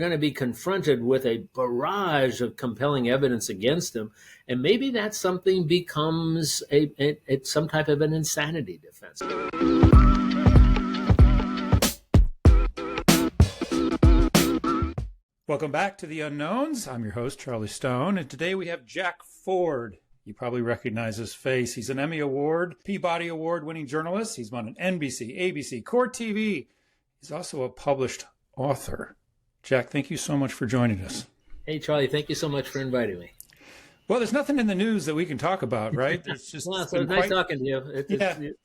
going to be confronted with a barrage of compelling evidence against them. And maybe that something becomes some type of an insanity defense. Welcome back to The Unknowns. I'm your host, Charlie Stone, and today we have Jack Ford. You probably recognize his face. He's an Emmy Award, Peabody Award-winning journalist. He's on NBC, ABC, Court TV. He's also a published author. Jack, thank you so much for joining us. Hey, Charlie, thank you so much for inviting me. Well, there's nothing in the news that we can talk about, right? There's just well, so nice talking to you.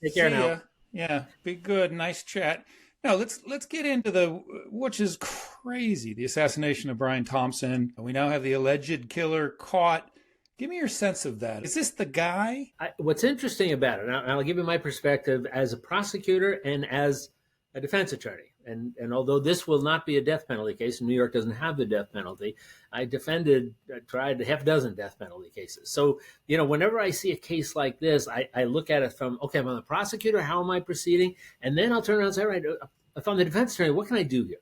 Take care now. Yeah, be good. Nice chat. Now, let's get into which is crazy, the assassination of Brian Thompson. We now have the alleged killer caught. Give me your sense of that. Is this the guy? What's interesting about it, and I'll give you my perspective as a prosecutor and as a defense attorney. And although this will not be a death penalty case, and New York doesn't have the death penalty, I tried half a dozen death penalty cases. So, whenever I see a case like this, I look at it from, okay, I'm the prosecutor, how am I proceeding? And then I'll turn around and say, all right, if I'm the defense attorney, what can I do here?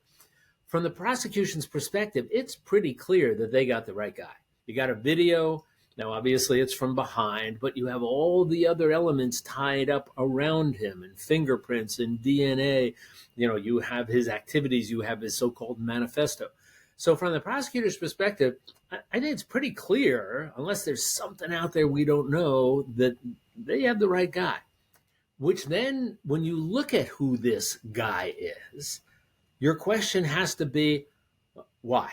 From the prosecution's perspective, it's pretty clear that they got the right guy. You got a video. Now, obviously, it's from behind, but you have all the other elements tied up around him and fingerprints and DNA. You have his activities. You have his so-called manifesto. So from the prosecutor's perspective, I think it's pretty clear, unless there's something out there we don't know, that they have the right guy. Which then, when you look at who this guy is, your question has to be, why?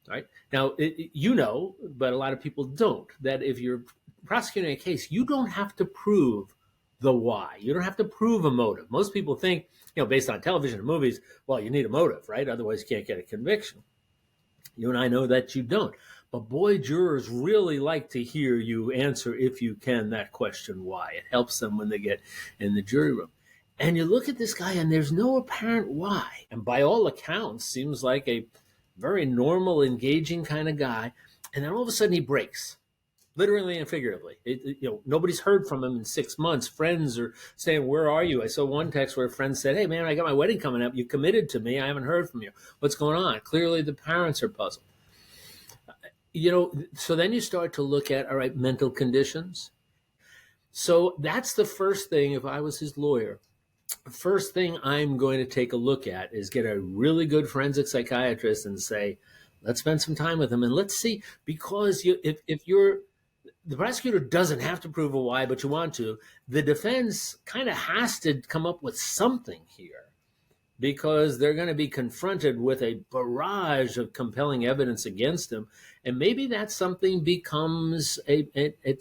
Right? Now, but a lot of people don't, that if you're prosecuting a case, you don't have to prove the why. You don't have to prove a motive. Most people think, based on television and movies, well, you need a motive, right? Otherwise, you can't get a conviction. You and I know that you don't. But boy, jurors really like to hear you answer, if you can, that question, why. It helps them when they get in the jury room. And you look at this guy, and there's no apparent why. And by all accounts, seems like a very normal, engaging kind of guy. And then all of a sudden he breaks, literally and figuratively. Nobody's heard from him in 6 months. Friends are saying, where are you? I saw one text where a friend said, hey, man, I got my wedding coming up. You committed to me. I haven't heard from you. What's going on? Clearly the parents are puzzled. So then you start to look at, all right, mental conditions. So that's the first thing. If I was his lawyer, first thing I'm going to take a look at is get a really good forensic psychiatrist and say, let's spend some time with him and let's see, because if you're the prosecutor doesn't have to prove a why, but you want to, the defense kind of has to come up with something here, because they're going to be confronted with a barrage of compelling evidence against them. And maybe that something becomes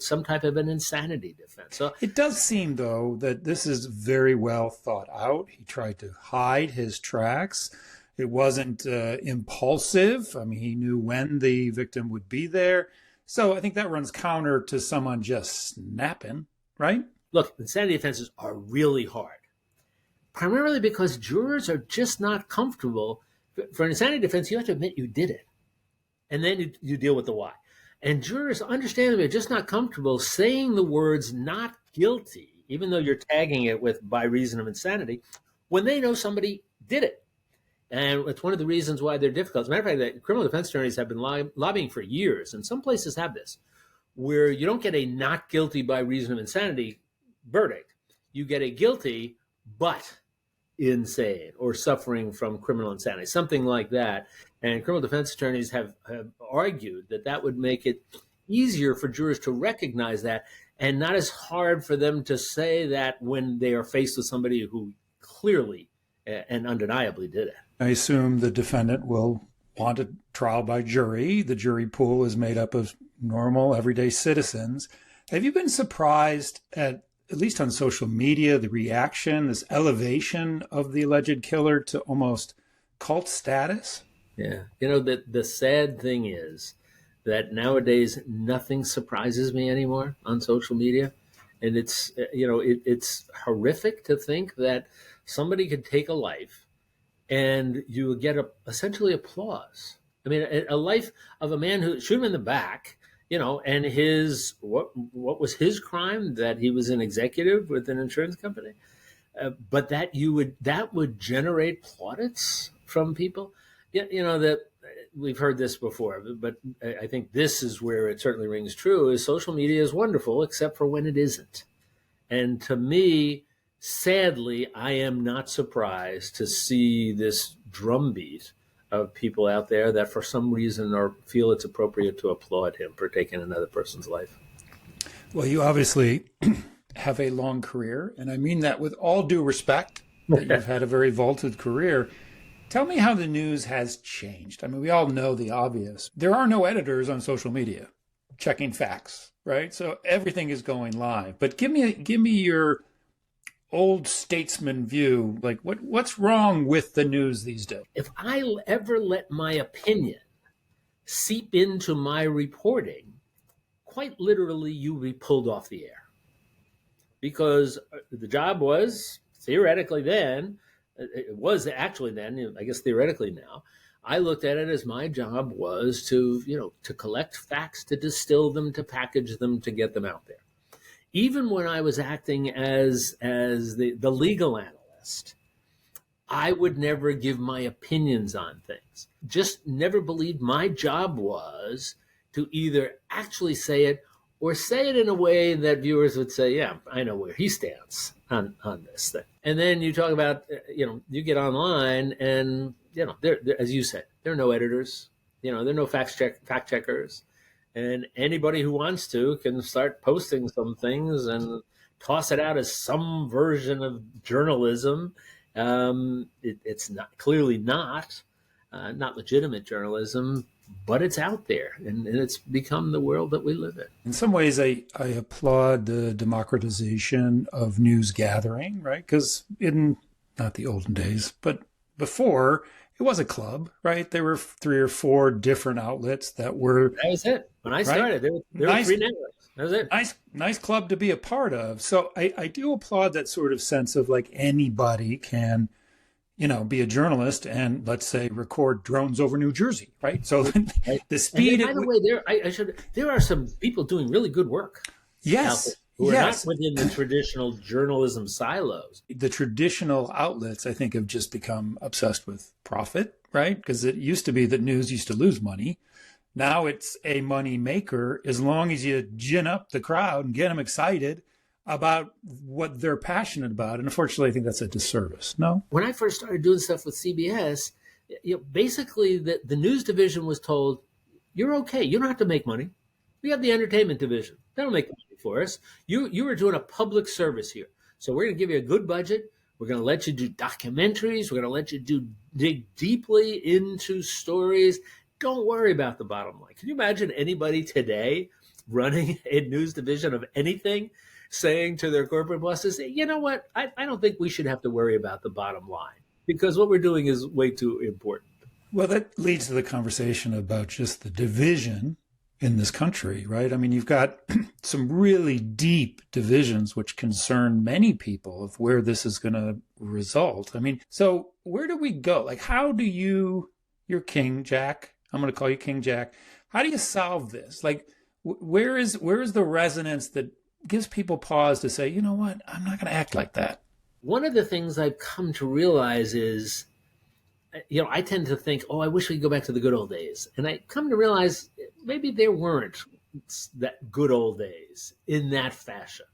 some type of an insanity defense. So it does seem, though, that this is very well thought out. He tried to hide his tracks. It wasn't impulsive. I mean, he knew when the victim would be there. So I think that runs counter to someone just snapping, right? Look, insanity defenses are really hard, primarily because jurors are just not comfortable. For an insanity defense, you have to admit you did it. And then you deal with the why. And jurors, understandably, are just not comfortable saying the words not guilty, even though you're tagging it with by reason of insanity, when they know somebody did it. And it's one of the reasons why they're difficult. As a matter of fact, the criminal defense attorneys have been lobbying for years, and some places have this, where you don't get a not guilty by reason of insanity verdict. You get a guilty but insane or suffering from criminal insanity, something like that. And criminal defense attorneys have argued that would make it easier for jurors to recognize that, and not as hard for them to say that when they are faced with somebody who clearly and undeniably did it. I assume the defendant will want a trial by jury. The jury pool is made up of normal, everyday citizens. Have you been surprised at least on social media, the reaction, this elevation of the alleged killer to almost cult status? Yeah. The sad thing is that nowadays nothing surprises me anymore on social media. And it's horrific to think that somebody could take a life and you would get essentially applause. I mean, a life of a man who shoot him in the back, and his what was his crime? That he was an executive with an insurance company, but that would generate plaudits from people. That we've heard this before, but I think this is where it certainly rings true, is social media is wonderful, except for when it isn't. And to me, sadly, I am not surprised to see this drumbeat of people out there that for some reason or feel it's appropriate to applaud him for taking another person's life. Well, you obviously have a long career, and I mean that with all due respect, that you've had a very vaulted career. Tell me how the news has changed. I mean, we all know the obvious. There are no editors on social media checking facts, right? So everything is going live. But give me your old statesman view. Like, what's wrong with the news these days? If I ever let my opinion seep into my reporting, quite literally, you'll be pulled off the air. Because the job was, theoretically then, it was actually then, I guess theoretically now, I looked at it as my job was to collect facts, to distill them, to package them, to get them out there. Even when I was acting as the legal analyst, I would never give my opinions on things. Just never believed my job was to either actually say it or say it in a way that viewers would say, yeah, I know where he stands on this thing. And then you talk about, you get online and, there, as you said, there are no editors, there are no fact checkers. And anybody who wants to can start posting some things and toss it out as some version of journalism. It's not clearly not legitimate journalism, but it's out there, and it's become the world that we live in. In some ways, I applaud the democratization of news gathering, right? Because in not the olden days, but before, it was a club, right? There were 3 or 4 different outlets that were. That was it. When I started, there were 3 networks. That was it. Nice club to be a part of. So I do applaud that sort of sense of like anybody can, be a journalist and, let's say, record drones over New Jersey, right? So the speed. And by the way, there are some people doing really good work. Yes. Who are not within the traditional journalism silos. The traditional outlets, I think, have just become obsessed with profit, right? Because it used to be that news used to lose money. Now it's a money maker as long as you gin up the crowd and get them excited about what they're passionate about. And unfortunately, I think that's a disservice. No? When I first started doing stuff with CBS, basically the news division was told, you're okay. You don't have to make money. We have the entertainment division. They don't make money for us. You are doing a public service here. So we're going to give you a good budget. We're going to let you do documentaries. We're going to let you dig deeply into stories. Don't worry about the bottom line. Can you imagine anybody today running a news division of anything saying to their corporate bosses, you know what, I don't think we should have to worry about the bottom line because what we're doing is way too important. Well, that leads to the conversation about just the division in this country, right? I mean, you've got some really deep divisions which concern many people of where this is going to result. I mean, so where do we go? Like, how do you're King Jack. I'm going to call you King Jack. How do you solve this? Like, where is the resonance that gives people pause to say, you know what, I'm not going to act like that? One of the things I've come to realize is, I tend to think, I wish we could go back to the good old days. And I come to realize maybe there weren't that good old days in that fashion.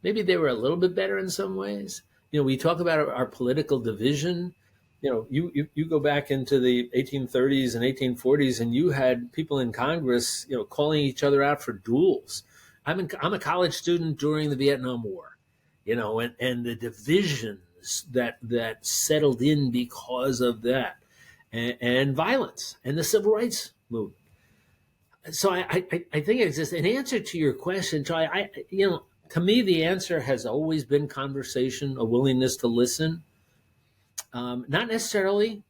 Maybe they were a little bit better in some ways. We talk about our political division. You go back into the 1830s and 1840s, and you had people in Congress, calling each other out for duels. I'm a college student during the Vietnam War, and the divisions that settled in because of that, and violence and the civil rights movement. So I think it exists. In answer to your question, Charlie, to me, the answer has always been conversation, a willingness to listen. Not necessarily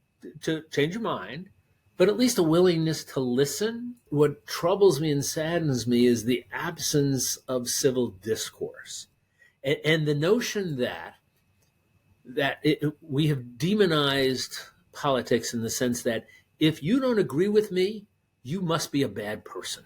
to change your mind, but at least a willingness to listen. What troubles me and saddens me is the absence of civil discourse, and the notion that we have demonized politics in the sense that if you don't agree with me, you must be a bad person.